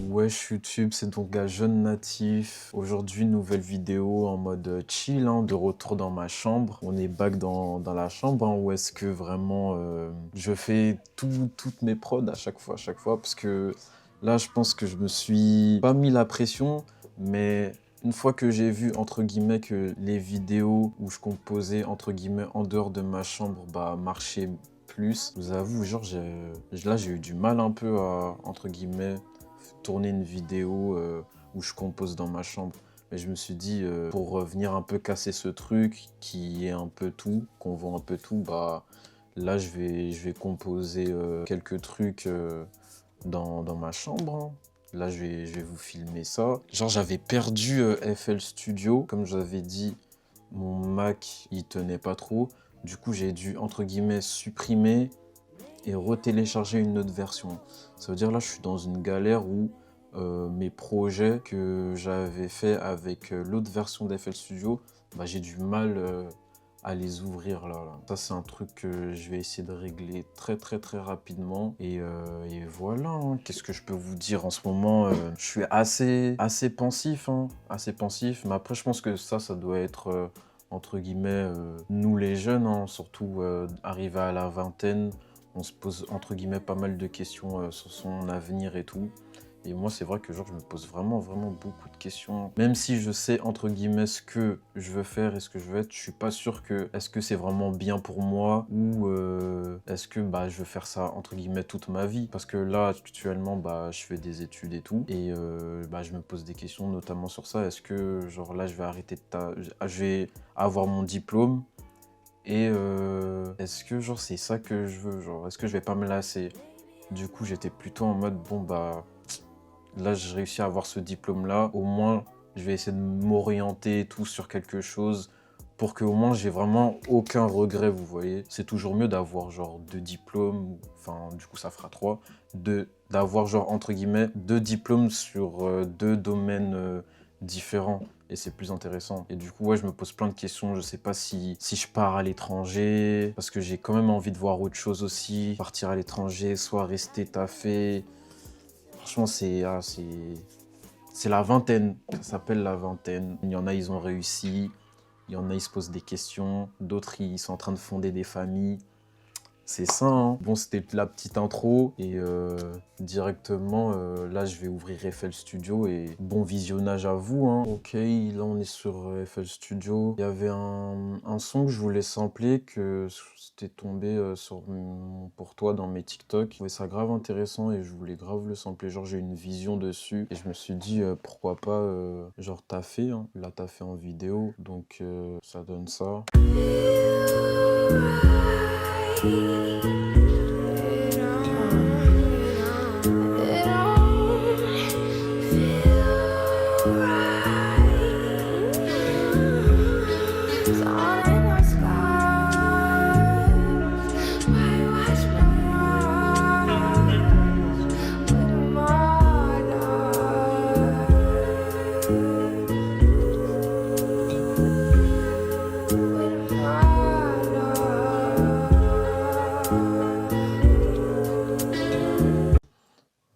Wesh YouTube, c'est donc un jeune natif. Aujourd'hui, nouvelle vidéo en mode chill, hein, de retour dans ma chambre. On est back dans la chambre, hein, où est-ce que vraiment je fais toutes mes prods à chaque fois, parce que là, je pense que je me suis pas mis la pression, mais une fois que j'ai vu, entre guillemets, que les vidéos où je composais, entre guillemets, en dehors de ma chambre, bah, marchaient plus, je vous avoue, genre, là, j'ai eu du mal un peu à, entre guillemets, tourner une vidéo où je compose dans ma chambre. Mais je me suis dit, pour venir un peu casser ce truc qui est un peu tout, qu'on voit un peu tout, bah là je vais composer quelques trucs dans ma chambre, hein. Là je vais vous filmer ça. Genre j'avais perdu FL Studio, comme je vous avais dit, mon Mac il tenait pas trop. Du coup j'ai dû entre guillemets supprimer et retélécharger une autre version. Ça veut dire là, je suis dans une galère où mes projets que j'avais fait avec l'autre version d'FL Studio, bah, j'ai du mal à les ouvrir là. Ça, c'est un truc que je vais essayer de régler très rapidement. Et voilà, hein. Qu'est-ce que je peux vous dire en ce moment? Je suis assez pensif, hein, assez pensif. Mais après, je pense que ça doit être, entre guillemets, nous les jeunes, hein, surtout arrivés à la vingtaine. On se pose entre guillemets pas mal de questions sur son avenir et tout. Et moi, c'est vrai que genre, je me pose vraiment beaucoup de questions. Même si je sais entre guillemets ce que je veux faire et ce que je veux être, je suis pas sûr que est-ce que c'est vraiment bien pour moi ou est-ce que bah, je veux faire ça entre guillemets toute ma vie. Parce que là, actuellement, bah, je fais des études et tout. Et bah, je me pose des questions notamment sur ça. Est-ce que genre là, je vais arrêter je vais avoir mon diplôme? Et est-ce que genre c'est ça que je veux, genre est-ce que je vais pas me lasser? Du coup j'étais plutôt en mode bon bah là j'ai réussi à avoir ce diplôme là, au moins je vais essayer de m'orienter et tout sur quelque chose pour que au moins j'ai vraiment aucun regret, vous voyez. C'est toujours mieux d'avoir genre 2 diplômes, enfin du coup ça fera 3, d'avoir genre entre guillemets 2 diplômes sur 2 domaines différents. Et c'est plus intéressant. Et du coup, ouais, je me pose plein de questions. Je sais pas si je pars à l'étranger, parce que j'ai quand même envie de voir autre chose aussi. Partir à l'étranger, soit rester taffer. Franchement, c'est la vingtaine. Ça s'appelle la vingtaine. Il y en a, ils ont réussi. Il y en a, ils se posent des questions. D'autres, ils sont en train de fonder des familles. C'est ça, hein. Bon, c'était la petite intro et directement, là, je vais ouvrir FL Studio et bon visionnage à vous, hein. Ok, là, on est sur FL Studio. Il y avait un son que je voulais sampler, que c'était tombé pour toi dans mes TikTok. Je trouvais ça grave intéressant et je voulais grave le sampler. Genre, j'ai une vision dessus et je me suis dit, pourquoi pas, genre, taffer, hein. Là, taffer en vidéo, donc ça donne ça.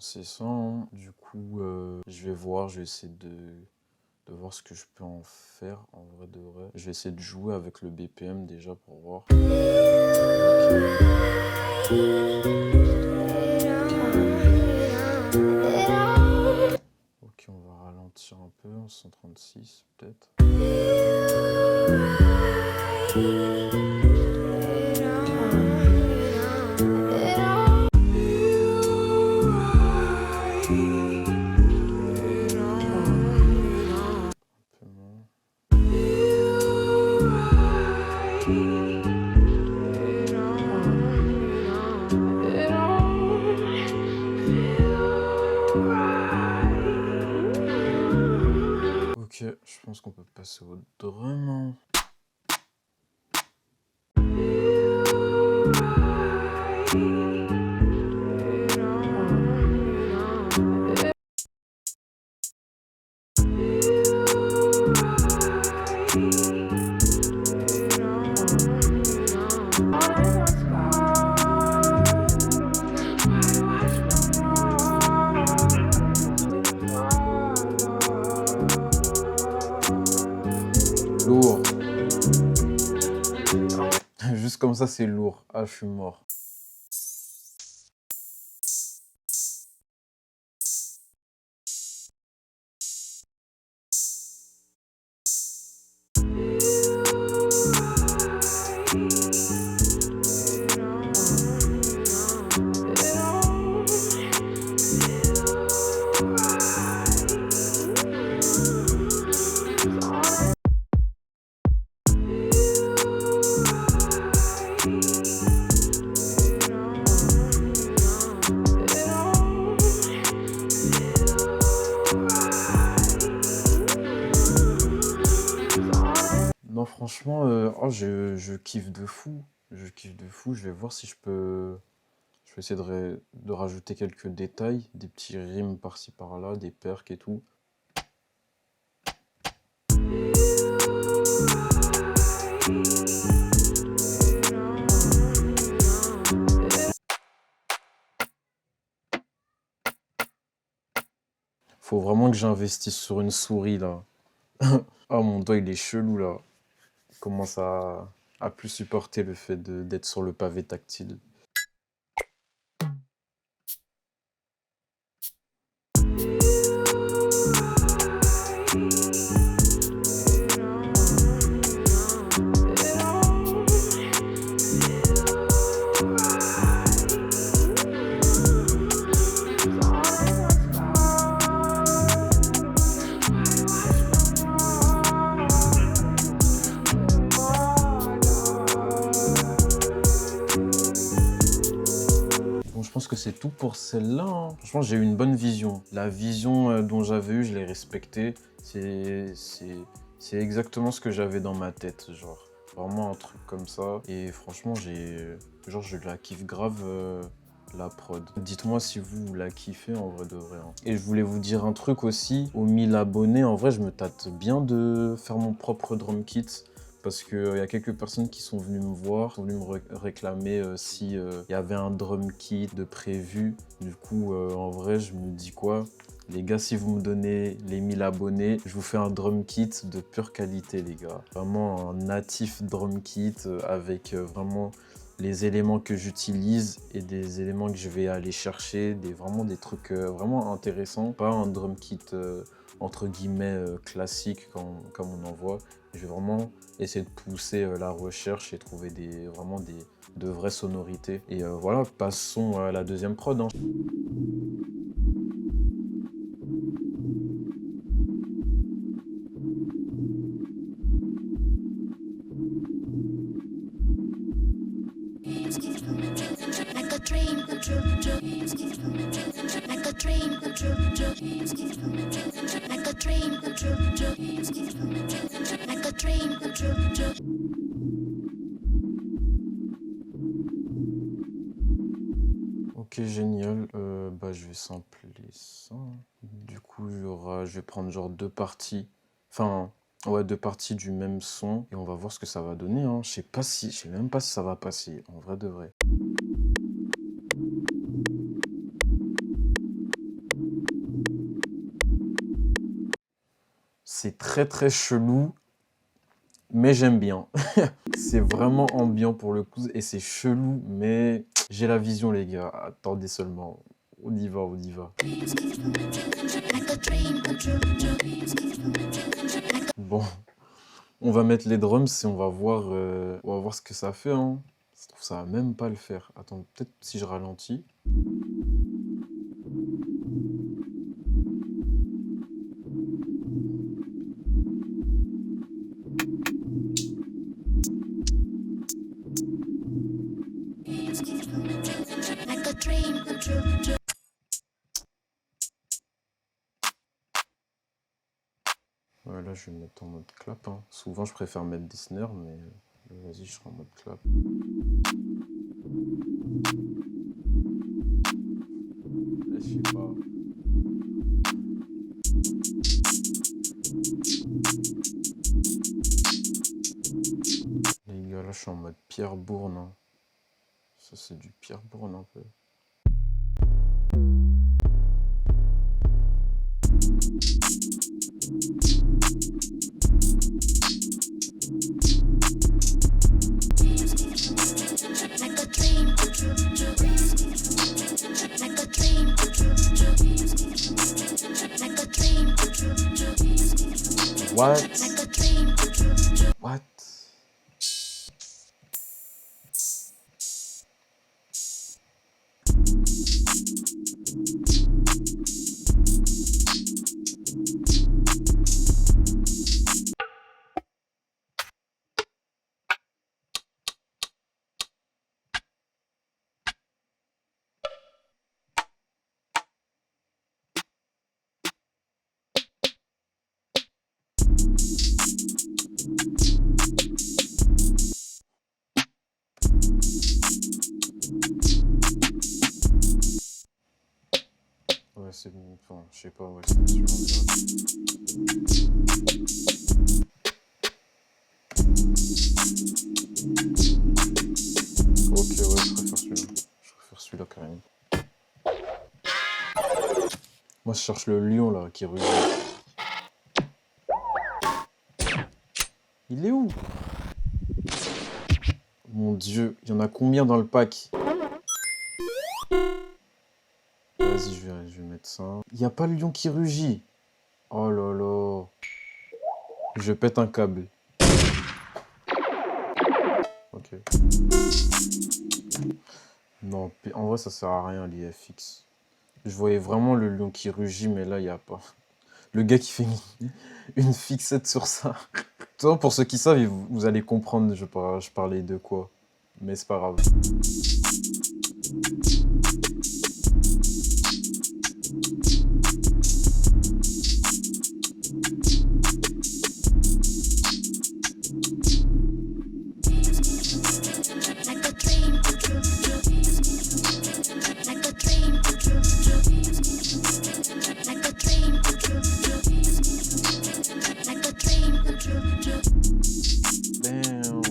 C'est ça, hein. Du coup, je vais voir, je vais essayer de voir ce que je peux en faire, en vrai de vrai. Je vais essayer de jouer avec le BPM déjà pour voir. Ok, on va ralentir un peu, 136 peut-être. Ok, je pense qu'on peut passer au drum, hein. Juste comme ça, c'est lourd. Ah, je suis mort. Non, franchement, oh, je kiffe de fou. Je kiffe de fou. Je vais voir si je peux. Je vais essayer de rajouter quelques détails, des petits rimes par-ci par-là, des percs et tout. Faut vraiment que j'investisse sur une souris là. Ah, mon doigt il est chelou là. Il commence à plus supporter le fait d'être sur le pavé tactile. Bon, je pense que c'est tout pour celle-là, hein. Franchement, j'ai eu une bonne vision. La vision dont j'avais eue, je l'ai respectée. C'est exactement ce que j'avais dans ma tête, genre. Vraiment un truc comme ça. Et franchement, genre, je la kiffe grave, la prod. Dites-moi si vous la kiffez en vrai de vrai, hein. Et je voulais vous dire un truc aussi. Aux 1000 abonnés, en vrai, je me tâte bien de faire mon propre drum kit. Parce qu'il y a quelques personnes qui sont venues me voir, sont venues me réclamer si y avait un drum kit de prévu. Du coup, en vrai, je me dis quoi? Les gars, si vous me donnez les 1000 abonnés, je vous fais un drum kit de pure qualité, les gars. Vraiment un natif drum kit avec vraiment les éléments que j'utilise et des éléments que je vais aller chercher, vraiment des trucs vraiment intéressants. Pas un drum kit entre guillemets classique comme on en voit. Je vais vraiment essayer de pousser la recherche et trouver vraiment de vraies sonorités. Et voilà, passons à la deuxième prod, hein. Like a dream come true, like a dream come true, like a dream come true, like a dream come true. Ok, génial. Bah, je vais sampler ça. Du coup, je vais prendre genre deux parties. Enfin, ouais, deux parties du même son. Et on va voir ce que ça va donner, hein. Je sais même pas si ça va passer, en vrai de vrai. C'est très très chelou, mais j'aime bien. C'est vraiment ambiant pour le coup et c'est chelou, mais j'ai la vision, les gars. Attendez seulement. On y va, on y va. Bon, on va mettre les drums et on va voir ce que ça fait, hein. Ça se trouve, ça va même pas le faire. Attends, peut-être si je ralentis. Ouais, là, je vais me mettre en mode clap, hein. Souvent, je préfère mettre des snares, mais vas-y, je serai en mode clap. Je sais pas. Les gars, là, je suis en mode Pierre Bourne, hein. Ça, c'est du Pierre Bourne un peu. What? like a dream come true. What? Ouais, c'est bon. Enfin, je sais pas, ouais, c'est celui-là, on dirait. Ok, ouais, je préfère celui-là. Je préfère celui-là carrément. Moi, je cherche le lion là qui rugit. Il est où? Mon Dieu, il y en a combien dans le pack? Vas-y, je vais mettre ça. Il n'y a pas le lion qui rugit. Oh là là. Je pète un câble. Ok. Non, en vrai, ça sert à rien, l'IFX. Je voyais vraiment le lion qui rugit, mais là, il n'y a pas. Le gars qui fait une fixette sur ça. Toi, pour ceux qui savent, vous allez comprendre, je parlais de quoi. Mais c'est pas grave. Like a dream come true. Like a dream come true. Like a dream come true. Like a dream come true. Damn.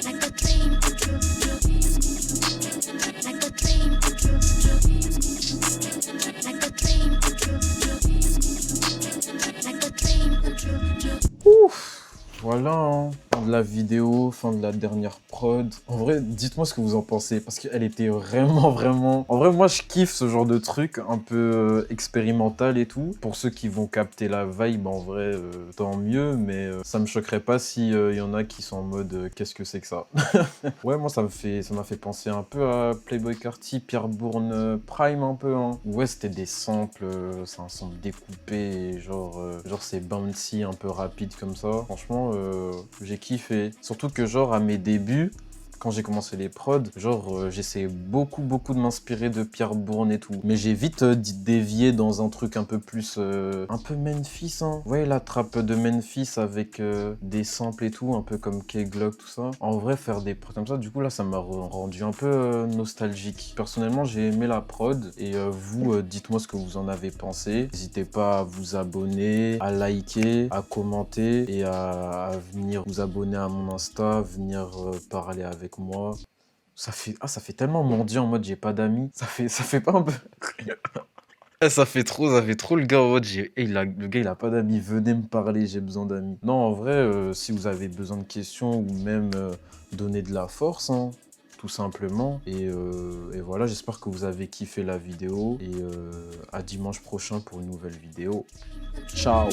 Like a dream come true. Like a dream come true. Like a dream come true. Like a dream come true. Ouf. Voilà, hein. Fin de la vidéo, fin de la dernière prod. En vrai, dites-moi ce que vous en pensez, parce qu'elle était vraiment, vraiment... En vrai, moi, je kiffe ce genre de truc, un peu expérimental et tout. Pour ceux qui vont capter la vibe, en vrai, tant mieux, mais ça me choquerait pas s'il y en a qui sont en mode qu'est-ce que c'est que ça? Ouais, moi, ça m'a fait penser un peu à Playboi Carti, Pierre Bourne Prime, un peu, hein. Ouais, c'était des samples, c'est un sample découpé, et genre c'est bouncy, un peu rapide comme ça. Franchement, j'ai kiffé. Surtout que genre à mes débuts, quand j'ai commencé les prods, genre j'essayais beaucoup de m'inspirer de Pierre Bourne et tout. Mais j'ai vite dévié dans un truc un peu plus... un peu Memphis, hein. Vous voyez la trappe de Memphis avec des samples et tout, un peu comme K-Glock, tout ça. En vrai, faire des prods comme ça, du coup là, ça m'a rendu un peu nostalgique. Personnellement, j'ai aimé la prod. Et vous, dites-moi ce que vous en avez pensé. N'hésitez pas à vous abonner, à liker, à commenter et à venir vous abonner à mon Insta, venir parler avec moi. Ça fait tellement mendiant en mode j'ai pas d'amis. Ça fait pas un peu... ça fait trop le gars en mode le gars il a pas d'amis, venez me parler, j'ai besoin d'amis. Non, en vrai, si vous avez besoin de questions ou même donner de la force, hein, tout simplement. Et voilà, j'espère que vous avez kiffé la vidéo et à dimanche prochain pour une nouvelle vidéo. Ciao.